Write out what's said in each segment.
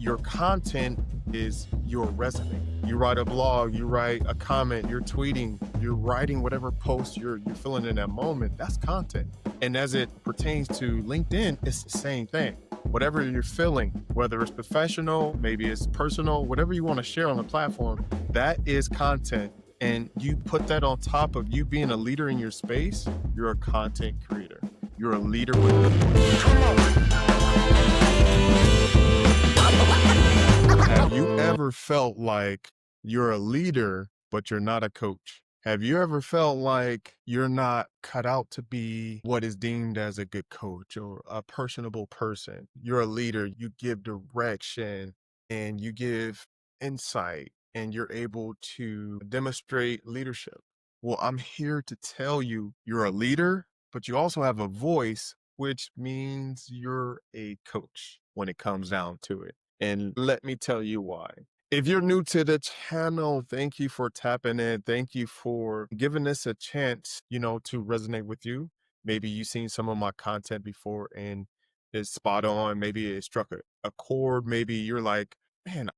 your content is your resume. You write a blog, you write a comment, you're tweeting, you're writing whatever post you're feeling in that moment. That's content. And as it pertains to LinkedIn, it's the same thing. Whatever you're feeling, whether it's professional, maybe it's personal, whatever you want to share on the platform, that is content. And you put that on top of you being a leader in your space, you're a content creator. You're a leader with Have you ever felt like you're a leader, but you're not a coach? Have you ever felt like you're not cut out to be what is deemed as a good coach or a personable person? You're a leader, you give direction and you give insight and you're able to demonstrate leadership. Well, I'm here to tell you you're a leader, but you also have a voice, which means you're a coach when it comes down to it. And let me tell you why. If you're new to the channel, thank you for tapping in. Thank you for giving this a chance, to resonate with you. Maybe you've seen some of my content before and it's spot on. Maybe it struck a chord. Maybe you're like, man,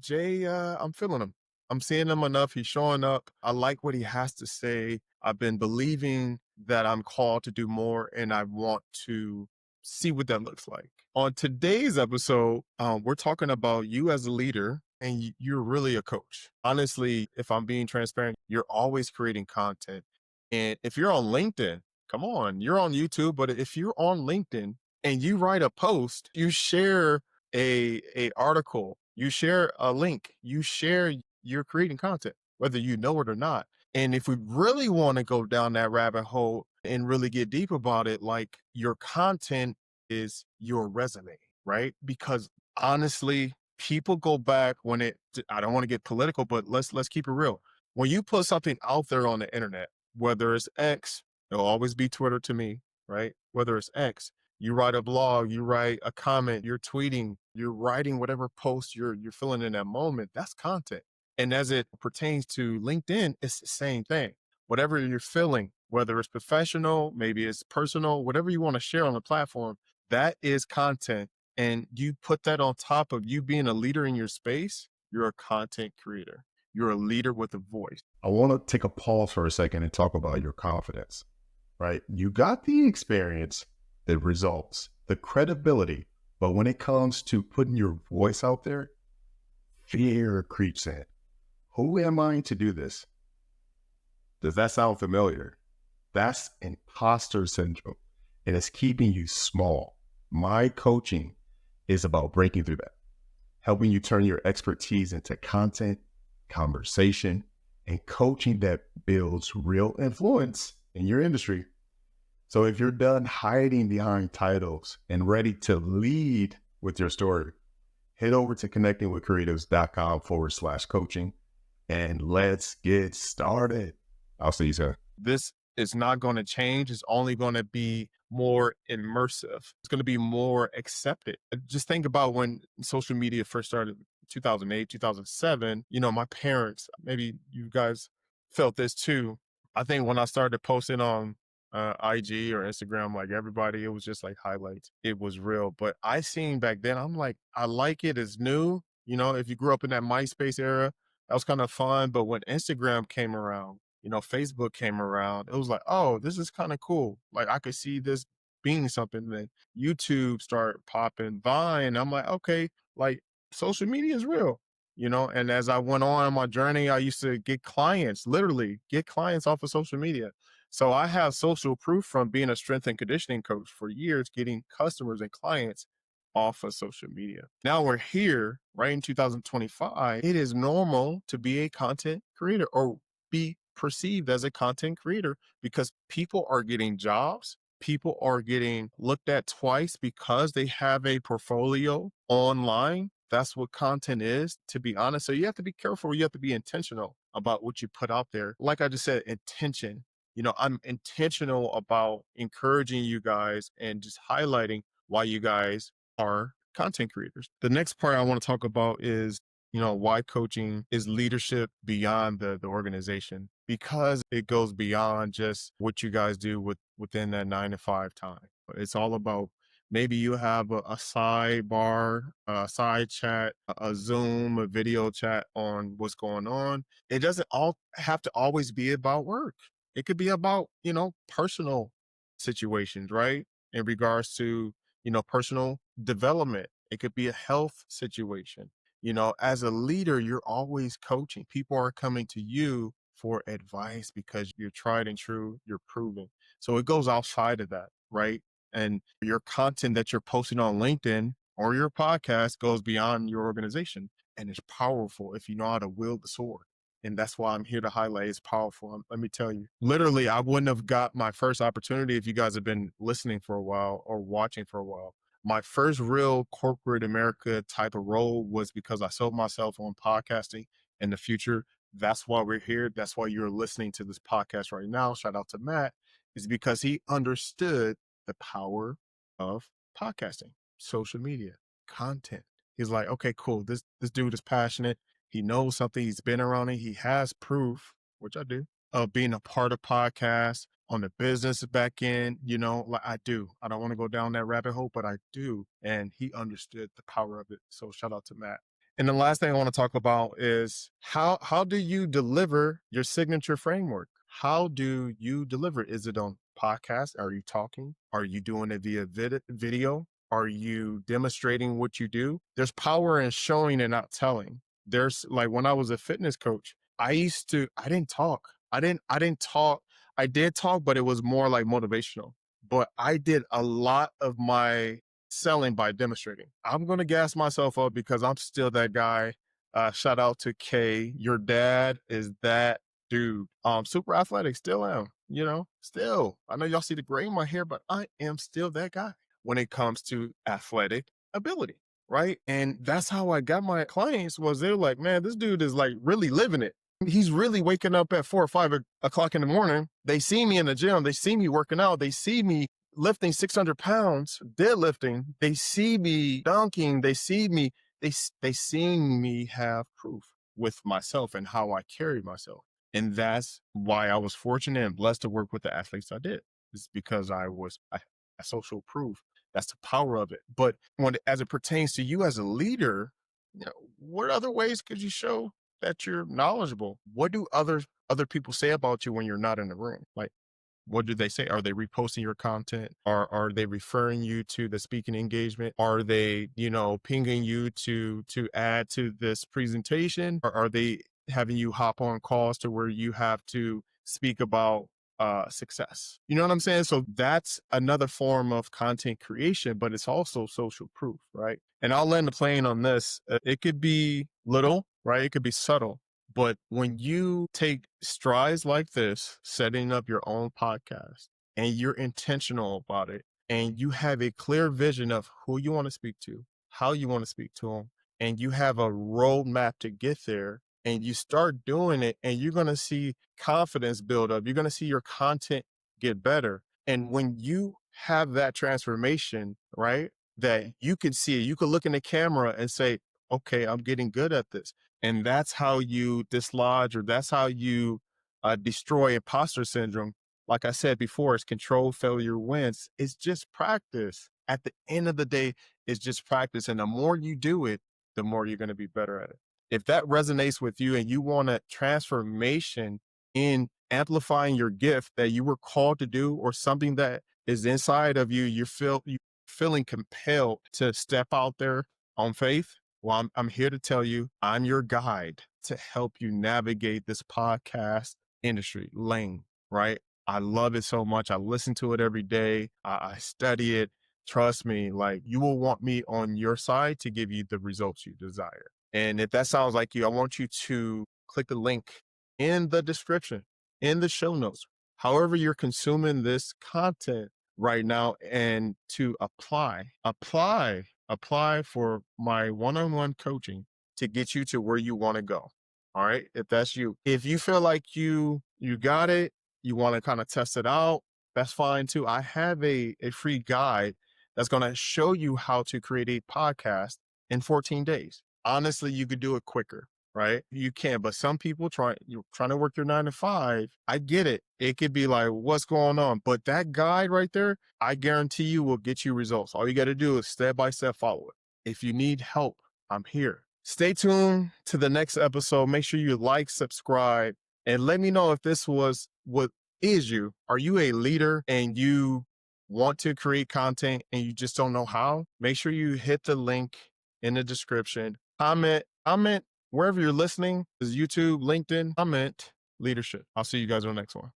Jay, I'm feeling him. I'm seeing him enough. He's showing up. I like what he has to say. I've been believing that I'm called to do more and I want to see what that looks like. On today's episode, we're talking about you as a leader and you're really a coach. Honestly, if I'm being transparent, you're always creating content. And if you're on LinkedIn, come on, you're on YouTube, but if you're on LinkedIn and you write a post, you share a article, you share a link, you share, you're creating content, whether you know it or not. And if we really want to go down that rabbit hole and really get deep about it, like your content is your resume, right? Because honestly, people go back when I don't want to get political, but let's keep it real. When you put something out there on the internet, whether it's X, it'll always be Twitter to me, right? Whether it's X, you write a blog, you write a comment, you're tweeting, you're writing whatever post you're feeling in that moment, that's content. And as it pertains to LinkedIn, it's the same thing. Whatever you're feeling, whether it's professional, maybe it's personal, whatever you want to share on the platform, that is content. And you put that on top of you being a leader in your space, you're a content creator. You're a leader with a voice. I want to take a pause for a second and talk about your confidence, right? You got the experience, the results, the credibility, but when it comes to putting your voice out there, fear creeps in. Who am I to do this? Does that sound familiar? That's imposter syndrome, and it's keeping you small. My coaching is about breaking through that, helping you turn your expertise into content, conversation, and coaching that builds real influence in your industry. So if you're done hiding behind titles and ready to lead with your story, head over to connectingwithcreatives.com/coaching and let's get started. I'll see you soon. This is not going to change. It's only going to be more immersive. It's going to be more accepted. Just think about when social media first started, 2008, 2007, my parents, maybe you guys felt this too. I think when I started posting on IG or Instagram, like everybody, it was just like highlights. It was real. But I seen back then, I'm like, I like it. It's new. If you grew up in that MySpace era, that was kind of fun. But when Instagram came around, Facebook came around, it was like, oh, this is kind of cool. Like I could see this being something. Then YouTube started popping, Vine. I'm like, okay, like social media is real, and as I went on my journey, I used to get clients, literally get clients off of social media. So I have social proof from being a strength and conditioning coach for years, getting customers and clients off of social media. Now we're here, right in 2025. It is normal to be a content creator or be perceived as a content creator because people are getting jobs. People are getting looked at twice because they have a portfolio online. That's what content is, to be honest. So you have to be careful. You have to be intentional about what you put out there. Like I just said, intention. I'm intentional about encouraging you guys and just highlighting why you guys are content creators. The next part I want to talk about is, why coaching is leadership beyond the organization, because it goes beyond just what you guys do within that 9 to 5 time. It's all about Maybe you have a sidebar, a side chat, a Zoom, a video chat on what's going on. It doesn't all have to always be about work. It could be about, personal situations, right? In regards to, personal development. It could be a health situation. As a leader, you're always coaching. People are coming to you for advice because you're tried and true, you're proven. So it goes outside of that, right? And your content that you're posting on LinkedIn or your podcast goes beyond your organization, and it's powerful if you know how to wield the sword. And that's why I'm here to highlight it's powerful. Let me tell you, literally, I wouldn't have got my first opportunity if you guys have been listening for a while or watching for a while. My first real corporate America type of role was because I sold myself on podcasting in the future. That's why we're here. That's why you're listening to this podcast right now. Shout out to Matt, is because he understood the power of podcasting, social media, content. He's like, okay, cool. This dude is passionate. He knows something. He's been around it. He has proof, which I do, of being a part of podcasts on the business back end. Like I do. I don't want to go down that rabbit hole, but I do. And he understood the power of it. So shout out to Matt. And the last thing I want to talk about is how do you deliver your signature framework? How do you deliver? Is it on podcast? Are you talking? Are you doing it via video? Are you demonstrating what you do? There's power in showing and not telling. There's like when I was a fitness coach, I didn't talk. I didn't talk. I did talk, but it was more like motivational. But I did a lot of my selling by demonstrating. I'm going to gas myself up because I'm still that guy. Shout out to Kay. Your dad is that dude. Super athletic, still am, still. I know y'all see the gray in my hair, but I am still that guy when it comes to athletic ability. Right. And that's how I got my clients was they're like, man, this dude is like really living it. He's really waking up at 4 or 5 o'clock in the morning. They see me in the gym. They see me working out. They see me lifting 600 pounds, deadlifting. They see me dunking. They see me have proof with myself and how I carry myself. And that's why I was fortunate and blessed to work with the athletes I did. It's because I social proof. That's the power of it. But as it pertains to you as a leader, what other ways could you show that you're knowledgeable? What do other people say about you when you're not in the room? Like, what do they say? Are they reposting your content? Are they referring you to the speaking engagement? Are they, pinging you to add to this presentation? Or are they having you hop on calls to where you have to speak about success? You know what I'm saying? So that's another form of content creation, but it's also social proof, right? And I'll land the plane on this. It could be little, right? It could be subtle. But when you take strides like this, setting up your own podcast, and you're intentional about it, and you have a clear vision of who you want to speak to, how you want to speak to them, and you have a roadmap to get there, and you start doing it, and you're going to see confidence build up. You're going to see your content get better. And when you have that transformation, right, that you can see it, you can look in the camera and say, okay, I'm getting good at this. And that's how you dislodge, or that's how you destroy imposter syndrome. Like I said before, it's control, failure wins. It's just practice. At the end of the day, it's just practice. And the more you do it, the more you're going to be better at it. If that resonates with you and you want a transformation in amplifying your gift that you were called to do, or something that is inside of you, you feeling compelled to step out there on faith, well, I'm here to tell you, I'm your guide to help you navigate this podcast industry lane, right? I love it so much. I listen to it every day. I study it. Trust me, like you will want me on your side to give you the results you desire. And if that sounds like you, I want you to click the link in the description, in the show notes, however you're consuming this content right now, and to apply for my one-on-one coaching to get you to where you want to go. All right. If that's you, if you feel like you got it, you want to kind of test it out, that's fine too. I have a free guide that's going to show you how to create a podcast in 14 days. Honestly, you could do it quicker, right? You can, but some people you're trying to work your 9 to 5. I get it. It could be like, what's going on? But that guide right there, I guarantee you will get you results. All you got to do is step by step follow it. If you need help, I'm here. Stay tuned to the next episode. Make sure you like, subscribe, and let me know if this was what is you. Are you a leader and you want to create content and you just don't know how? Make sure you hit the link in the description. Comment wherever you're listening, is YouTube, LinkedIn, comment leadership. I'll see you guys on the next one.